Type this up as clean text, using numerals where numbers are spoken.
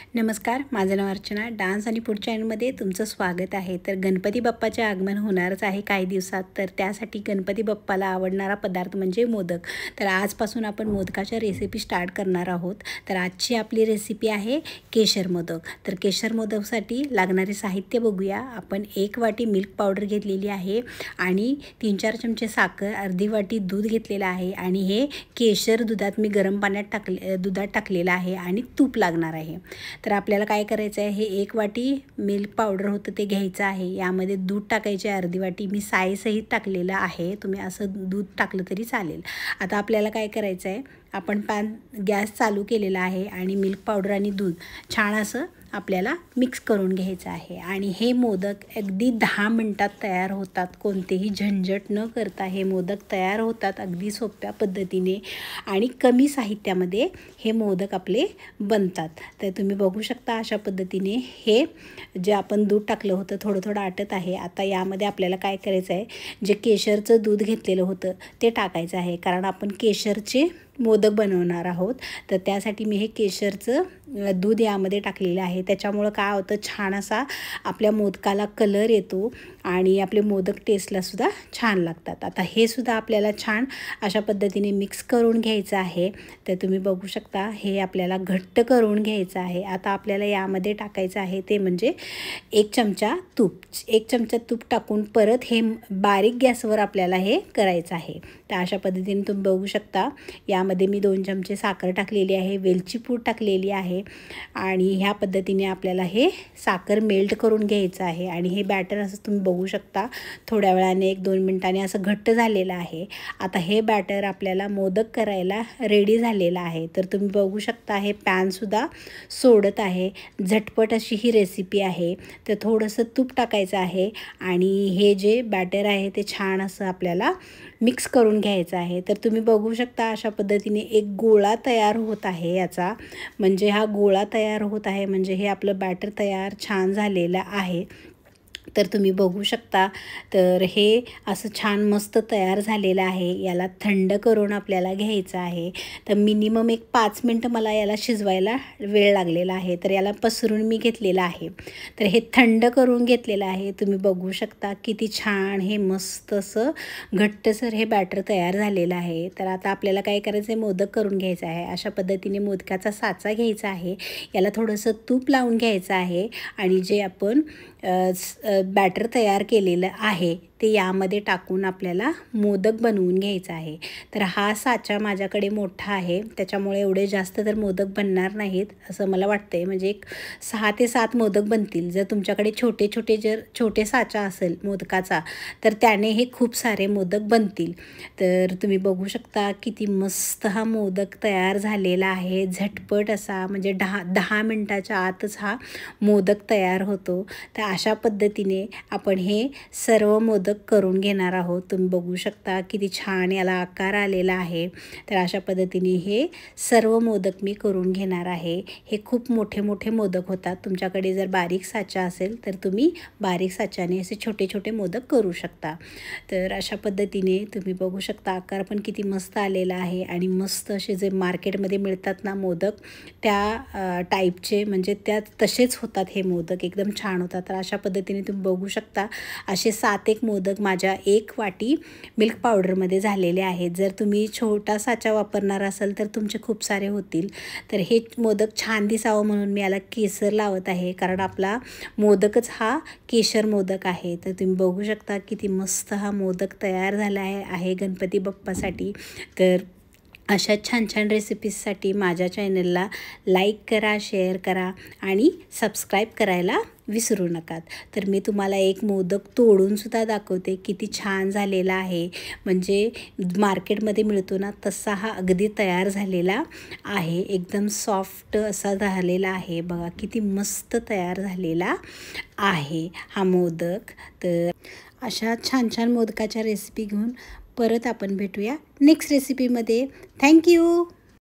नमस्कार, माझं नाव अर्चना. डान्स आणि फूड चॅनलमध्ये तुमचं स्वागत आहे. तर गणपती बाप्पाचे आगमन होणारच आहे काही दिवसात. तर त्यासाठी गणपती बाप्पाला आवडणारा पदार्थ म्हणजे मोदक. तर आजपासून आपण मोदकाच्या रेसिपी स्टार्ट करणार आहोत. तर आजची आपली रेसिपी आहे केशर मोदक. तर केशर मोदकसाठी लागणारे साहित्य बघूया. आपण 1 वाटी मिल्क पावडर घेतलेली आहे आणि 3-4 चमचे साखर, अर्धी वाटी दूध घेतलेलं आहे आणि हे केशर दुधात मी गरम पाण्यात दुधात टाकलेलं आहे आणि तूप लागणार आहे. तर आपल्याला काय करायचं आहे, हे 1 वाटी मिल्क पावडर होतं ते घ्यायचं आहे. यामध्ये दूध टाकायचे अर्धी वाटी. मी साईसहित टाकलेलं आहे, तुम्ही असं दूध टाकलं तरी चालेल. आता आपल्याला काय करायचं आहे, आपण गॅस चालू केलेला आहे आणि मिल्क पावडर आणि दूध छान असं आपल्याला मिक्स करून घ्यायचं आहे. आणि हे मोदक अगदी 10 मिनटात तयार होतात. कोणतेही झंझट न करता हे मोदक तयार होतात अगदी सोप्या पद्धतीने आणि कमी साहित्यामध्ये हे मोदक आपले बनतात. तर तुम्ही बघू शकता अशा पद्धतीने हे जे आपण दूध टाकलं होतं थोडं थोडं आटत आहे. आता यामध्ये आपल्याला काय करायचं आहे, जे केशरचं दूध घेतलेलं होतं ते टाकायचं आहे, कारण आपण केशरचे मोदक बनवणार आहोत. तर त्यासाठी मी हे केशरचं दूध यामध्ये टाकलेलं आहे. त्याच्यामुळं काय होतं, छान असा आपल्या मोदकाला कलर येतो आणि आपले मोदक टेस्टलासुद्धा छान लागतात. आता हे सुद्धा आपल्याला छान अशा पद्धतीने मिक्स करून घ्यायचं आहे. तर तुम्ही बघू शकता हे आपल्याला घट्ट करून घ्यायचं आहे. आता आपल्याला यामध्ये टाकायचं आहे ते म्हणजे 1 चमचा तूप. 1 चमचा तूप टाकून परत हे बारीक गॅसवर आपल्याला हे करायचं आहे. तर अशा पद्धतीने तुम्ही बघू शकता यामध्ये मी 2 चमचे साखर टाकलेली आहे, वेलची पूड टाकलेली आहे आणि ह्या पद्धतीने आपल्याला हे साखर मेल्ट करून घ्यायचं आहे. आणि हे बॅटर असं तुम्ही बघू शकता थोड्या वेळाने 1-2 मिनिटांनी असं घट्ट झालेलं आहे. आता हे बॅटर आपल्याला मोदक करायला रेडी झालेलं आहे. तर तुम्ही बघू शकता हे पॅनसुद्धा सोडत आहे. झटपट अशी ही रेसिपी आहे. तर थोडंसं तूप टाकायचं आहे आणि हे जे बॅटर आहे ते छान असं आपल्याला मिक्स करून घ्यायचं आहे. तर तुम्ही बघू शकता अशा पद्धतीने एक गोळा तयार होत आहे याचा. म्हणजे हा गोळा तयार होत आहे म्हणजे हे आपलं बॅटर तयार छान झालेलं आहे. तर तुम्ही बघू शकता. तर हे असं छान मस्त तयार झालेलं आहे. याला थंड करून आपल्याला घ्यायचं आहे. तर मिनिमम एक 5 मिनटं मला याला शिजवायला वेळ लागलेला आहे. तर याला पसरून मी घेतलेलं आहे. तर हे थंड करून घेतलेलं आहे. तुम्ही बघू शकता किती छान हे मस्त असं घट्टसर हे बॅटर तयार झालेलं आहे. तर आता आपल्याला काय करायचं आहे, मोदक करून घ्यायचं आहे. अशा पद्धतीने मोदकाचा साचा घ्यायचा आहे. याला थोडंसं तूप लावून घ्यायचं आहे आणि जे आपण बॅटर तयार केलेलं आहे ते यामध्ये टाकून आपल्याला मोदक बनवून घ्यायचं आहे. तर हा साचा माझ्याकडे मोठा आहे, त्याच्यामुळे एवढे जास्त तर मोदक बनणार नाहीत असं मला वाटतं आहे. म्हणजे एक 6 ते 7 मोदक बनतील. जर तुमच्याकडे छोटे साचा असेल मोदकाचा तर त्याने हे खूप सारे मोदक बनतील. तर तुम्ही बघू शकता किती मस्त हा मोदक तयार झालेला आहे. झटपट असा म्हणजे 10 मिनटाच्या आतच हा मोदक तयार होतो. तर अशा पद्धतीने आपण हे सर्व मोदक करून घेणार आहोत. तुम्ही बघू शकता किती छान याला आकार आलेला आहे. तर अशा पद्धतीने हे सर्व मोदक मी करून घेणार आहे. हे खूप मोठे मोठे मोदक होतात. तुमच्याकडे जर बारीक साचा असेल तर तुम्ही बारीक साच्याने असे छोटे छोटे मोदक करू शकता. तर अशा पद्धतीने तुम्ही बघू शकता आकार पण किती मस्त आलेला आहे आणि मस्त असे जे मार्केटमध्ये मिळतात ना मोदक त्या टाईपचे म्हणजे त्या तसेच होतात हे मोदक, एकदम छान होतात. तर अशा पद्धतीने तुम्ही बघू शकता असे 7-1 मोदक माझ्या 1 वाटी मिल्क पावडरमध्ये झालेले आहेत. जर तुम्ही छोटा साचा वापरणार असाल तर तुमचे खूप सारे होतील. तर हे मोदक छान दिसावं म्हणून मी याला केसर लावत आहे, कारण आपला मोदकच हा केशर मोदक आहे. तर तुम्ही बघू शकता किती मस्त हा मोदक तयार झाला आहे गणपती बाप्पासाठी. तर अशा छान छान रेसिपीजसाठी माझ्या चॅनलला लाईक करा, शेअर करा आणि सबस्क्राईब करायला विसरू नका. तर मी तुम्हाला एक मोदक तोडूनसुद्धा दाखवते किती छान झालेला आहे. म्हणजे मार्केटमध्ये मिळतो ना तसा हा अगदी तयार झालेला आहे. एकदम सॉफ्ट असा झालेला आहे. बघा किती मस्त तयार झालेला आहे हा मोदक. तर अशा छान छान मोदकाच्या रेसिपी घेऊन परत आपण भेटूया नेक्स्ट रेसिपीमध्ये. थँक्यू.